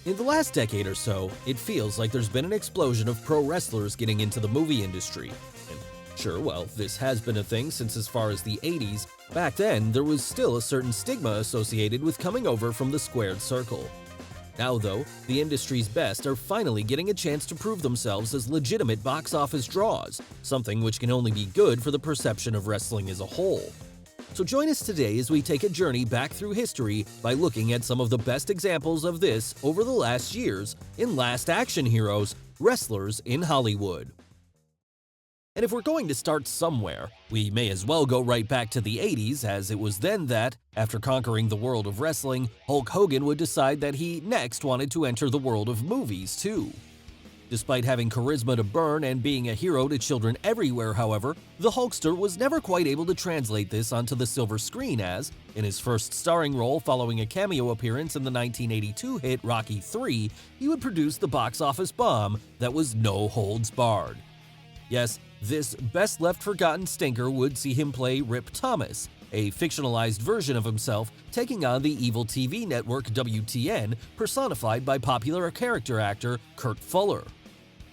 In the last decade or so, it feels like there's been an explosion of pro wrestlers getting into the movie industry. And sure, well, this has been a thing since as far as the 80s. Back then, there was still a certain stigma associated with coming over from the squared circle. Now, though, the industry's best are finally getting a chance to prove themselves as legitimate box office draws, something which can only be good for the perception of wrestling as a whole. So join us today as we take a journey back through history by looking at some of the best examples of this over the last years in Last Action Heroes, Wrestlers in Hollywood. And if we're going to start somewhere, we may as well go right back to the 80s, as it was then that, after conquering the world of wrestling, Hulk Hogan would decide that he next wanted to enter the world of movies too. Despite having charisma to burn and being a hero to children everywhere, however, the Hulkster was never quite able to translate this onto the silver screen as, in his first starring role following a cameo appearance in the 1982 hit Rocky III, he would produce the box office bomb that was No Holds Barred. Yes, this best left forgotten stinker would see him play Rip Thomas, a fictionalized version of himself taking on the evil TV network WTN, personified by popular character actor Kurt Fuller.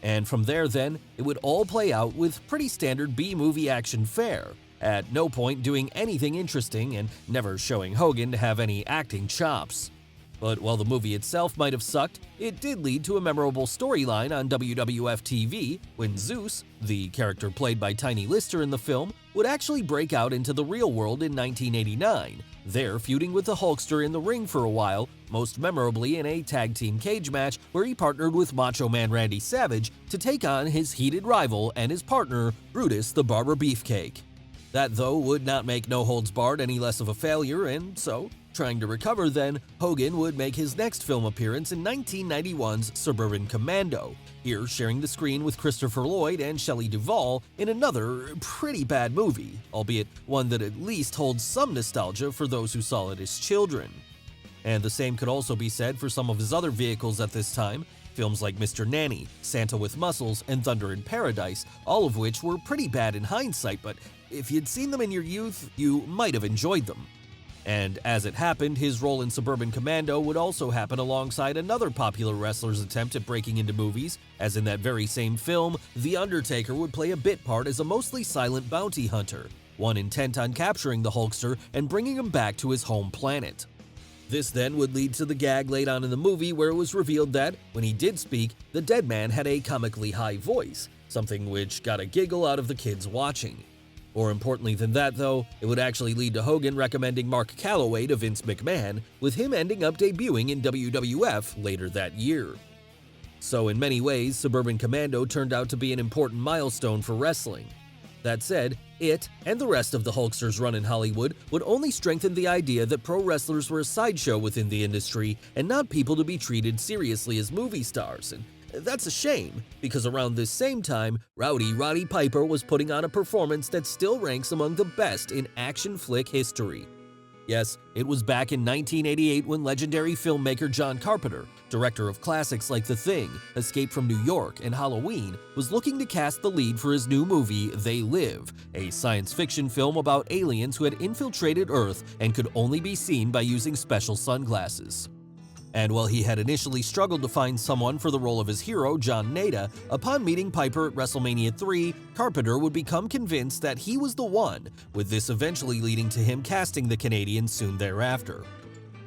And from there then, it would all play out with pretty standard B-movie action fare, at no point doing anything interesting and never showing Hogan to have any acting chops. But while the movie itself might have sucked, it did lead to a memorable storyline on WWF TV when Zeus, the character played by Tiny Lister in the film, would actually break out into the real world in 1989, there feuding with the Hulkster in the ring for a while, most memorably in a tag team cage match where he partnered with Macho Man Randy Savage to take on his heated rival and his partner, Brutus the Barber Beefcake. That, though, would not make No Holds Barred any less of a failure, and so, trying to recover then, Hogan would make his next film appearance in 1991's Suburban Commando, here sharing the screen with Christopher Lloyd and Shelley Duvall in another pretty bad movie, albeit one that at least holds some nostalgia for those who saw it as children. And the same could also be said for some of his other vehicles at this time, films like Mr. Nanny, Santa with Muscles, and Thunder in Paradise, all of which were pretty bad in hindsight, but if you'd seen them in your youth, you might have enjoyed them. And as it happened, his role in Suburban Commando would also happen alongside another popular wrestler's attempt at breaking into movies, as in that very same film, The Undertaker would play a bit part as a mostly silent bounty hunter, one intent on capturing the Hulkster and bringing him back to his home planet. This then would lead to the gag late on in the movie where it was revealed that, when he did speak, the dead man had a comically high voice, something which got a giggle out of the kids watching. More importantly than that, though, it would actually lead to Hogan recommending Mark Calloway to Vince McMahon, with him ending up debuting in WWF later that year. So in many ways, Suburban Commando turned out to be an important milestone for wrestling. That said, it, and the rest of the Hulkster's run in Hollywood, would only strengthen the idea that pro wrestlers were a sideshow within the industry and not people to be treated seriously as movie stars, and that's a shame, because around this same time, Rowdy Roddy Piper was putting on a performance that still ranks among the best in action flick history. Yes, it was back in 1988 when legendary filmmaker John Carpenter, director of classics like The Thing, Escape from New York, and Halloween, was looking to cast the lead for his new movie, They Live, a science fiction film about aliens who had infiltrated Earth and could only be seen by using special sunglasses. And while he had initially struggled to find someone for the role of his hero, John Naida, upon meeting Piper at WrestleMania 3, Carpenter would become convinced that he was the one, with this eventually leading to him casting the Canadian soon thereafter.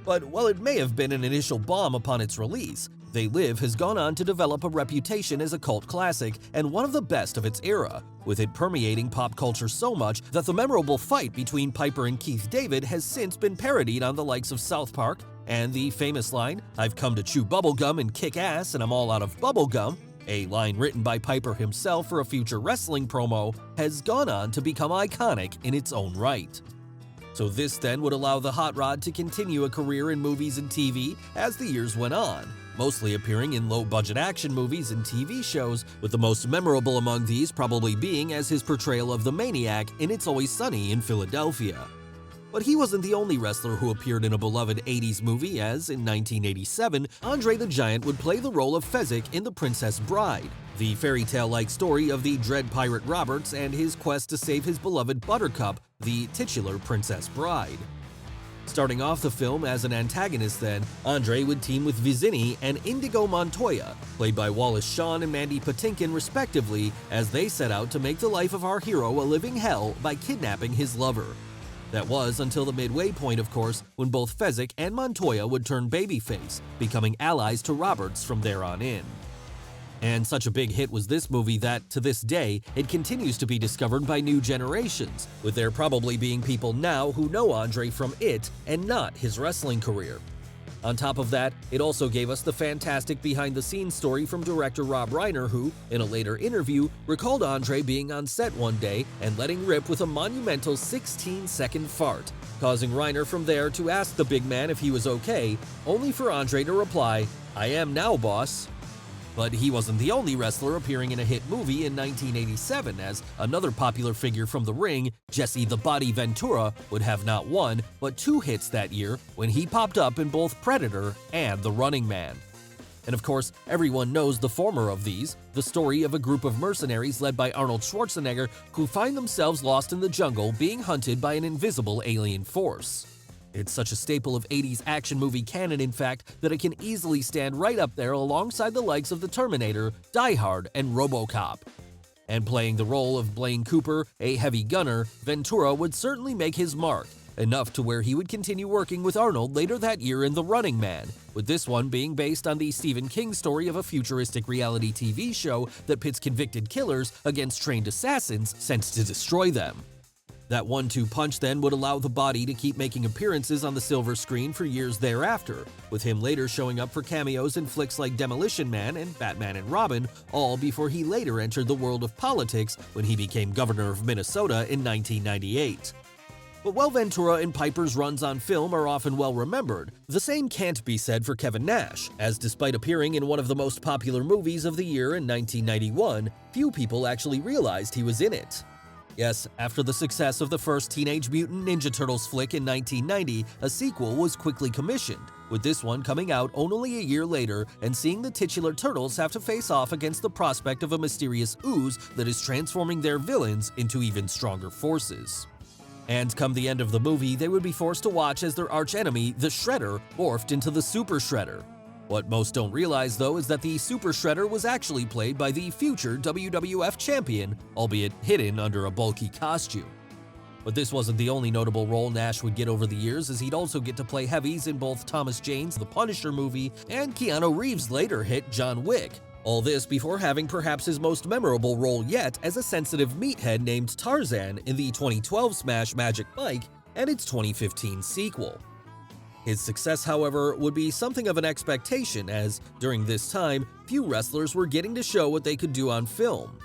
But while it may have been an initial bomb upon its release, They Live has gone on to develop a reputation as a cult classic and one of the best of its era, with it permeating pop culture so much that the memorable fight between Piper and Keith David has since been parodied on the likes of South Park, and the famous line, "I've come to chew bubblegum and kick ass and I'm all out of bubblegum," a line written by Piper himself for a future wrestling promo, has gone on to become iconic in its own right. So this then would allow the Hot Rod to continue a career in movies and TV as the years went on, mostly appearing in low-budget action movies and TV shows, with the most memorable among these probably being as his portrayal of the Maniac in It's Always Sunny in Philadelphia. But he wasn't the only wrestler who appeared in a beloved 80s movie, as in 1987, Andre the Giant would play the role of Fezzik in The Princess Bride, the fairy tale-like story of the dread pirate Roberts and his quest to save his beloved Buttercup, the titular Princess Bride. Starting off the film as an antagonist then, Andre would team with Vicini and Indigo Montoya, played by Wallace Shawn and Mandy Patinkin respectively, as they set out to make the life of our hero a living hell by kidnapping his lover. That was until the midway point, of course, when both Fezzik and Montoya would turn babyface, becoming allies to Roberts from there on in. And such a big hit was this movie that, to this day, it continues to be discovered by new generations, with there probably being people now who know Andre from it and not his wrestling career. On top of that, it also gave us the fantastic behind-the-scenes story from director Rob Reiner who, in a later interview, recalled Andre being on set one day and letting rip with a monumental 16-second fart, causing Reiner from there to ask the big man if he was okay, only for Andre to reply, "I am now, boss." But he wasn't the only wrestler appearing in a hit movie in 1987, as another popular figure from the ring, Jesse the Body Ventura, would have not one, but 2 hits that year when he popped up in both Predator and The Running Man. And of course, everyone knows the former of these, the story of a group of mercenaries led by Arnold Schwarzenegger who find themselves lost in the jungle being hunted by an invisible alien force. It's such a staple of 80s action movie canon, in fact, that it can easily stand right up there alongside the likes of The Terminator, Die Hard, and RoboCop. And playing the role of Blaine Cooper, a heavy gunner, Ventura would certainly make his mark, enough to where he would continue working with Arnold later that year in The Running Man, with this one being based on the Stephen King story of a futuristic reality TV show that pits convicted killers against trained assassins sent to destroy them. That 1-2 punch then would allow the Body to keep making appearances on the silver screen for years thereafter, with him later showing up for cameos in flicks like Demolition Man and Batman and Robin, all before he later entered the world of politics when he became governor of Minnesota in 1998. But while Ventura and Piper's runs on film are often well remembered, the same can't be said for Kevin Nash, as despite appearing in one of the most popular movies of the year in 1991, few people actually realized he was in it. Yes, after the success of the first Teenage Mutant Ninja Turtles flick in 1990, a sequel was quickly commissioned, with this one coming out only a year later and seeing the titular Turtles have to face off against the prospect of a mysterious ooze that is transforming their villains into even stronger forces. And come the end of the movie, they would be forced to watch as their archenemy, the Shredder, morphed into the Super Shredder. What most don't realize, though, is that the Super Shredder was actually played by the future WWF champion, albeit hidden under a bulky costume. But this wasn't the only notable role Nash would get over the years, as he'd also get to play heavies in both Thomas Jane's The Punisher movie and Keanu Reeves' later hit John Wick. All this before having perhaps his most memorable role yet as a sensitive meathead named Tarzan in the 2012 smash Magic Mike and its 2015 sequel. His success, however, would be something of an expectation, as, during this time, few wrestlers were getting to show what they could do on film.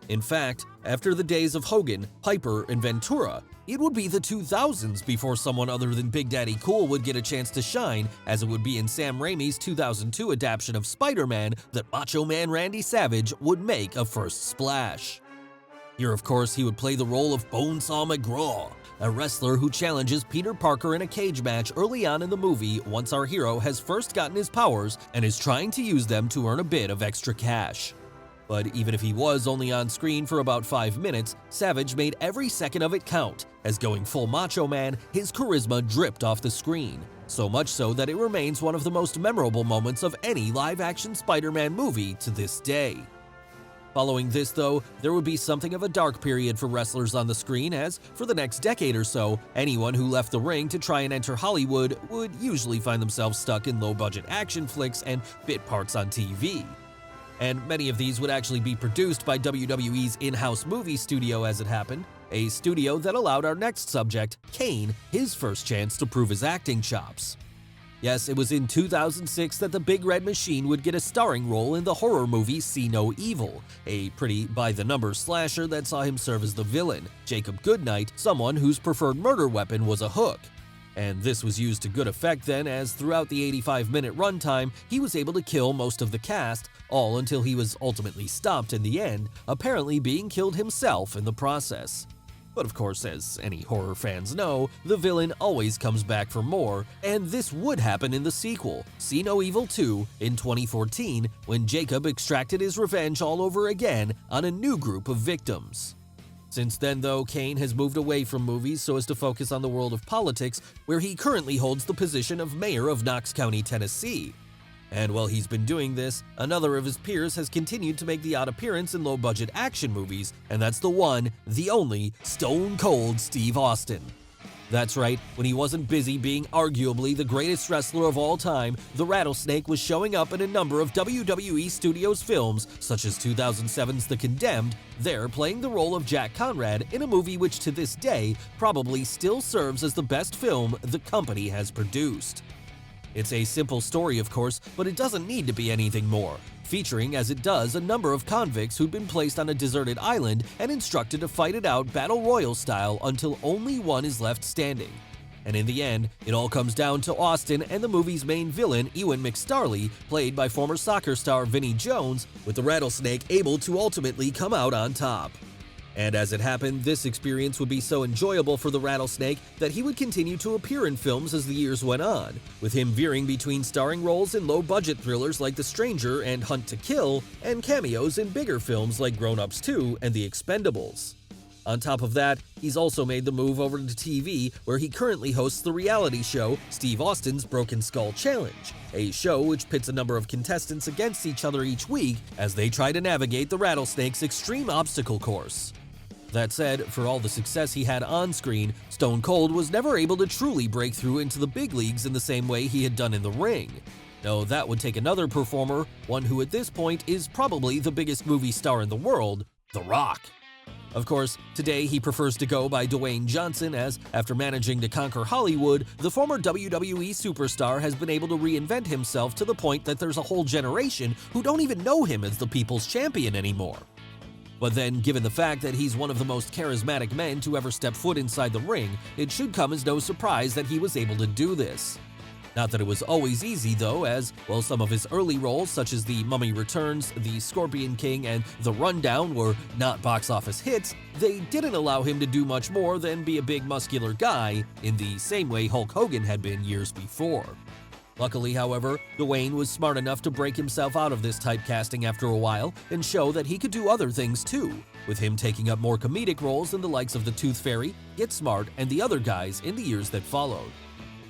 In fact, after the days of Hogan, Piper, and Ventura, it would be the 2000s before someone other than Big Daddy Cool would get a chance to shine, as it would be in Sam Raimi's 2002 adaptation of Spider-Man that Macho Man Randy Savage would make a first splash. Here, of course, he would play the role of Bonesaw McGraw, a wrestler who challenges Peter Parker in a cage match early on in the movie once our hero has first gotten his powers and is trying to use them to earn a bit of extra cash. But even if he was only on screen for about 5 minutes, Savage made every second of it count, as going full Macho Man, his charisma dripped off the screen, so much so that it remains one of the most memorable moments of any live-action Spider-Man movie to this day. Following this, though, there would be something of a dark period for wrestlers on the screen, as, for the next decade or so, anyone who left the ring to try and enter Hollywood would usually find themselves stuck in low-budget action flicks and bit parts on TV. And many of these would actually be produced by WWE's in-house movie studio as it happened, a studio that allowed our next subject, Kane, his first chance to prove his acting chops. Yes, it was in 2006 that the Big Red Machine would get a starring role in the horror movie See No Evil, a pretty by-the-numbers slasher that saw him serve as the villain, Jacob Goodnight, someone whose preferred murder weapon was a hook. And this was used to good effect then, as throughout the 85-minute runtime, he was able to kill most of the cast, all until he was ultimately stopped in the end, apparently being killed himself in the process. But of course, as any horror fans know, the villain always comes back for more, and this would happen in the sequel, See No Evil 2, in 2014, when Jacob extracted his revenge all over again on a new group of victims. Since then, though, Kane has moved away from movies so as to focus on the world of politics, where he currently holds the position of mayor of Knox County, Tennessee. And while he's been doing this, another of his peers has continued to make the odd appearance in low-budget action movies, and that's the one, the only, Stone Cold Steve Austin. That's right, when he wasn't busy being arguably the greatest wrestler of all time, the Rattlesnake was showing up in a number of WWE Studios films, such as 2007's The Condemned, there playing the role of Jack Conrad in a movie which to this day probably still serves as the best film the company has produced. It's a simple story, of course, but it doesn't need to be anything more, featuring as it does a number of convicts who'd been placed on a deserted island and instructed to fight it out battle royal style until only one is left standing. And in the end, it all comes down to Austin and the movie's main villain, Ewan McStarley, played by former soccer star Vinnie Jones, with the Rattlesnake able to ultimately come out on top. And as it happened, this experience would be so enjoyable for the Rattlesnake that he would continue to appear in films as the years went on, with him veering between starring roles in low-budget thrillers like The Stranger and Hunt to Kill, and cameos in bigger films like Grown Ups 2 and The Expendables. On top of that, he's also made the move over to TV, where he currently hosts the reality show Steve Austin's Broken Skull Challenge, a show which pits a number of contestants against each other each week as they try to navigate the Rattlesnake's extreme obstacle course. That said, for all the success he had on screen, Stone Cold was never able to truly break through into the big leagues in the same way he had done in the ring. No, that would take another performer, one who at this point is probably the biggest movie star in the world, The Rock. Of course, today he prefers to go by Dwayne Johnson as, after managing to conquer Hollywood, the former WWE superstar has been able to reinvent himself to the point that there's a whole generation who don't even know him as the People's Champion anymore. But then, given the fact that he's one of the most charismatic men to ever step foot inside the ring, it should come as no surprise that he was able to do this. Not that it was always easy though, as, while some of his early roles such as The Mummy Returns, The Scorpion King, and The Rundown were not box office hits, they didn't allow him to do much more than be a big muscular guy, in the same way Hulk Hogan had been years before. Luckily, however, Dwayne was smart enough to break himself out of this typecasting after a while and show that he could do other things too, with him taking up more comedic roles in the likes of The Tooth Fairy, Get Smart, and the other guys in the years that followed.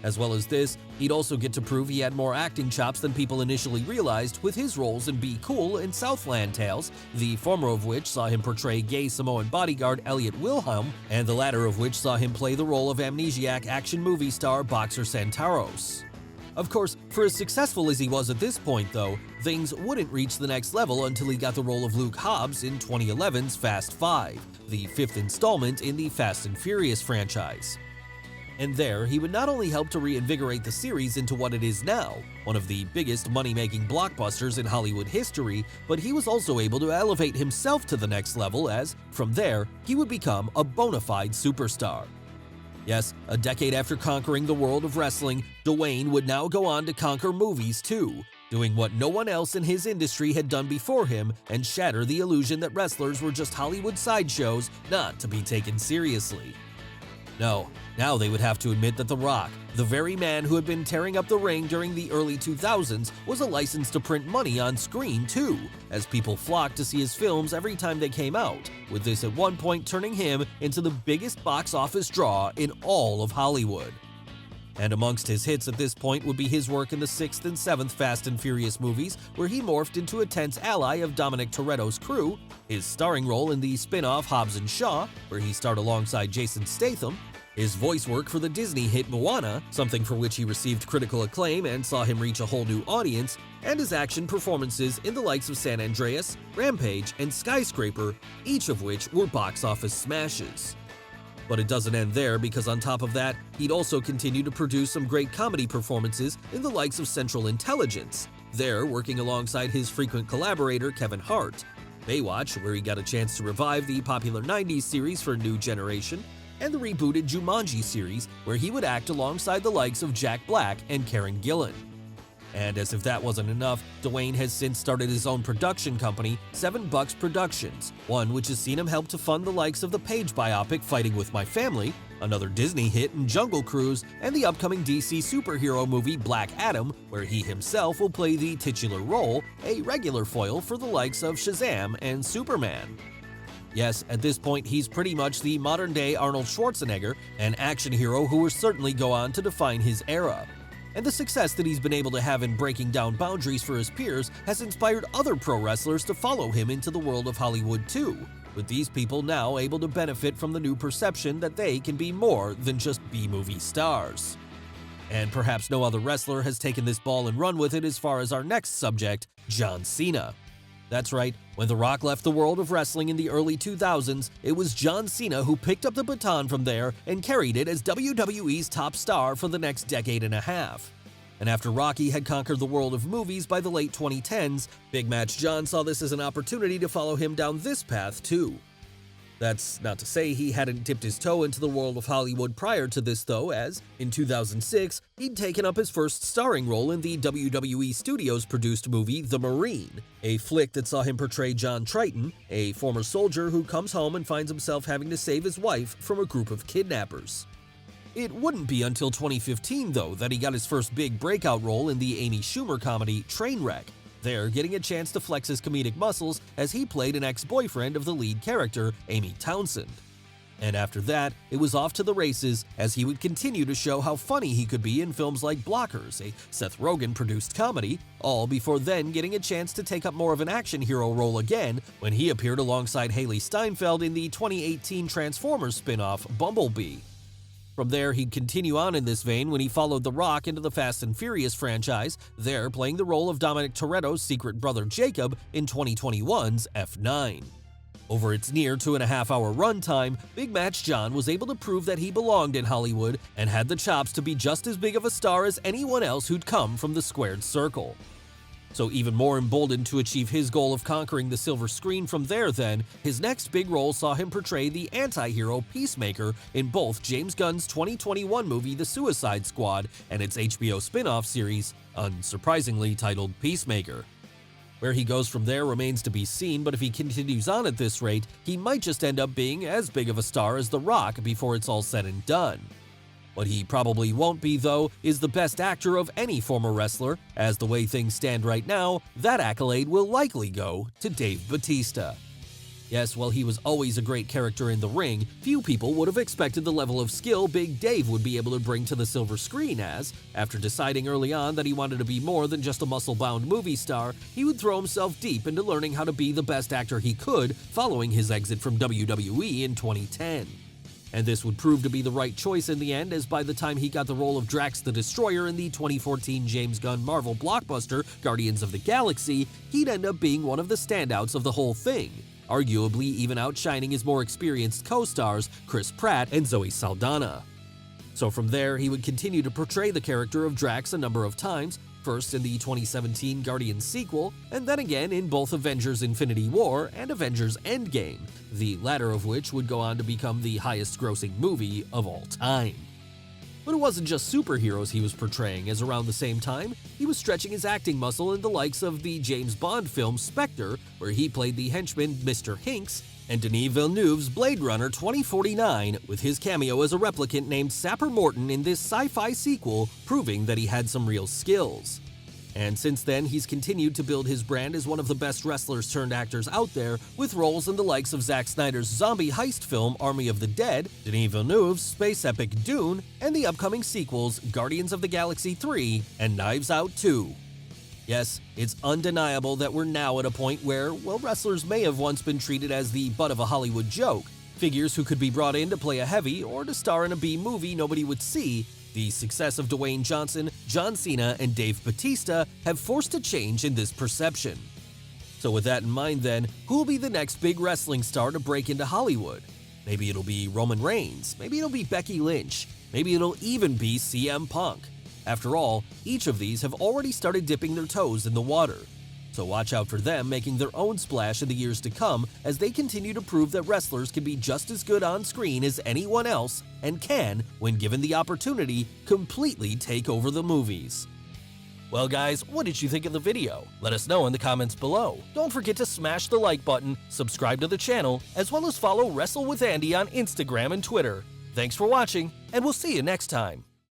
As well as this, he'd also get to prove he had more acting chops than people initially realized with his roles in Be Cool and Southland Tales, the former of which saw him portray gay Samoan bodyguard Elliot Wilhelm, and the latter of which saw him play the role of amnesiac action movie star Boxer Santaros. Of course, for as successful as he was at this point though, things wouldn't reach the next level until he got the role of Luke Hobbs in 2011's Fast 5, the fifth installment in the Fast and Furious franchise. And there, he would not only help to reinvigorate the series into what it is now, one of the biggest money-making blockbusters in Hollywood history, but he was also able to elevate himself to the next level as, from there, he would become a bona fide superstar. Yes, a decade after conquering the world of wrestling, Dwayne would now go on to conquer movies too, doing what no one else in his industry had done before him and shatter the illusion that wrestlers were just Hollywood sideshows not to be taken seriously. No, now they would have to admit that The Rock, the very man who had been tearing up the ring during the early 2000s, was a license to print money on screen too, as people flocked to see his films every time they came out, with this at one point turning him into the biggest box office draw in all of Hollywood. And amongst his hits at this point would be his work in the 6th and 7th Fast and Furious movies, where he morphed into a tense ally of Dominic Toretto's crew, his starring role in the spin-off Hobbs and Shaw, where he starred alongside Jason Statham, his voice work for the Disney hit Moana, something for which he received critical acclaim and saw him reach a whole new audience, and his action performances in the likes of San Andreas, Rampage, and Skyscraper, each of which were box office smashes. But it doesn't end there, because on top of that, he'd also continue to produce some great comedy performances in the likes of Central Intelligence, there working alongside his frequent collaborator Kevin Hart, Baywatch, where he got a chance to revive the popular 90s series for a new generation, and the rebooted Jumanji series, where he would act alongside the likes of Jack Black and Karen Gillan. And as if that wasn't enough, Dwayne has since started his own production company, 7 Bucks Productions, one which has seen him help to fund the likes of the Page biopic Fighting With My Family, another Disney hit in Jungle Cruise, and the upcoming DC superhero movie Black Adam, where he himself will play the titular role, a regular foil for the likes of Shazam and Superman. Yes, at this point, he's pretty much the modern-day Arnold Schwarzenegger, an action hero who will certainly go on to define his era. And the success that he's been able to have in breaking down boundaries for his peers has inspired other pro wrestlers to follow him into the world of Hollywood too, with these people now able to benefit from the new perception that they can be more than just B-movie stars. And perhaps no other wrestler has taken this ball and run with it as far as our next subject, John Cena. That's right, when The Rock left the world of wrestling in the early 2000s, it was John Cena who picked up the baton from there and carried it as WWE's top star for the next decade and a half. And after Rocky had conquered the world of movies by the late 2010s, Big Match John saw this as an opportunity to follow him down this path too. That's not to say he hadn't dipped his toe into the world of Hollywood prior to this though, as in 2006, he'd taken up his first starring role in the WWE Studios-produced movie The Marine, a flick that saw him portray John Triton, a former soldier who comes home and finds himself having to save his wife from a group of kidnappers. It wouldn't be until 2015 though that he got his first big breakout role in the Amy Schumer comedy Trainwreck, there getting a chance to flex his comedic muscles as he played an ex-boyfriend of the lead character, Amy Townsend. And after that, it was off to the races as he would continue to show how funny he could be in films like Blockers, a Seth Rogen-produced comedy, all before then getting a chance to take up more of an action hero role again when he appeared alongside Haley Steinfeld in the 2018 Transformers spin-off Bumblebee. From there, he'd continue on in this vein when he followed The Rock into the Fast and Furious franchise, there playing the role of Dominic Toretto's secret brother Jacob in 2021's F9. Over its near 2.5-hour runtime, Big Match John was able to prove that he belonged in Hollywood and had the chops to be just as big of a star as anyone else who'd come from the squared circle. So even more emboldened to achieve his goal of conquering the silver screen from there then, his next big role saw him portray the anti-hero Peacemaker in both James Gunn's 2021 movie The Suicide Squad and its HBO spin-off series, unsurprisingly titled Peacemaker. Where he goes from there remains to be seen, but if he continues on at this rate, he might just end up being as big of a star as The Rock before it's all said and done. What he probably won't be, though, is the best actor of any former wrestler, as the way things stand right now, that accolade will likely go to Dave Bautista. Yes, while he was always a great character in the ring, few people would have expected the level of skill Big Dave would be able to bring to the silver screen as, after deciding early on that he wanted to be more than just a muscle-bound movie star, he would throw himself deep into learning how to be the best actor he could following his exit from WWE in 2010. And this would prove to be the right choice in the end, as by the time he got the role of Drax the Destroyer in the 2014 James Gunn Marvel blockbuster Guardians of the Galaxy, he'd end up being one of the standouts of the whole thing, arguably even outshining his more experienced co-stars Chris Pratt and Zoe Saldana. So from there, he would continue to portray the character of Drax a number of times, first in the 2017 Guardians sequel, and then again in both Avengers Infinity War and Avengers Endgame, the latter of which would go on to become the highest-grossing movie of all time. But it wasn't just superheroes he was portraying, as around the same time, he was stretching his acting muscle in the likes of the James Bond film Spectre, where he played the henchman Mr. Hinks, and Denis Villeneuve's Blade Runner 2049, with his cameo as a replicant named Sapper Morton in this sci-fi sequel, proving that he had some real skills. And since then, he's continued to build his brand as one of the best wrestlers turned actors out there, with roles in the likes of Zack Snyder's zombie heist film Army of the Dead, Denis Villeneuve's space epic Dune, and the upcoming sequels Guardians of the Galaxy 3 and Knives Out 2. Yes, it's undeniable that we're now at a point where, while wrestlers may have once been treated as the butt of a Hollywood joke, figures who could be brought in to play a heavy or to star in a B movie nobody would see, the success of Dwayne Johnson, John Cena, and Dave Bautista have forced a change in this perception. So with that in mind then, who will be the next big wrestling star to break into Hollywood? Maybe it'll be Roman Reigns, maybe it'll be Becky Lynch, maybe it'll even be CM Punk. After all, each of these have already started dipping their toes in the water. So watch out for them making their own splash in the years to come as they continue to prove that wrestlers can be just as good on screen as anyone else and can, when given the opportunity, completely take over the movies. Well guys, what did you think of the video? Let us know in the comments below. Don't forget to smash the like button, subscribe to the channel, as well as follow Wrestle with Andy on Instagram and Twitter. Thanks for watching, and we'll see you next time.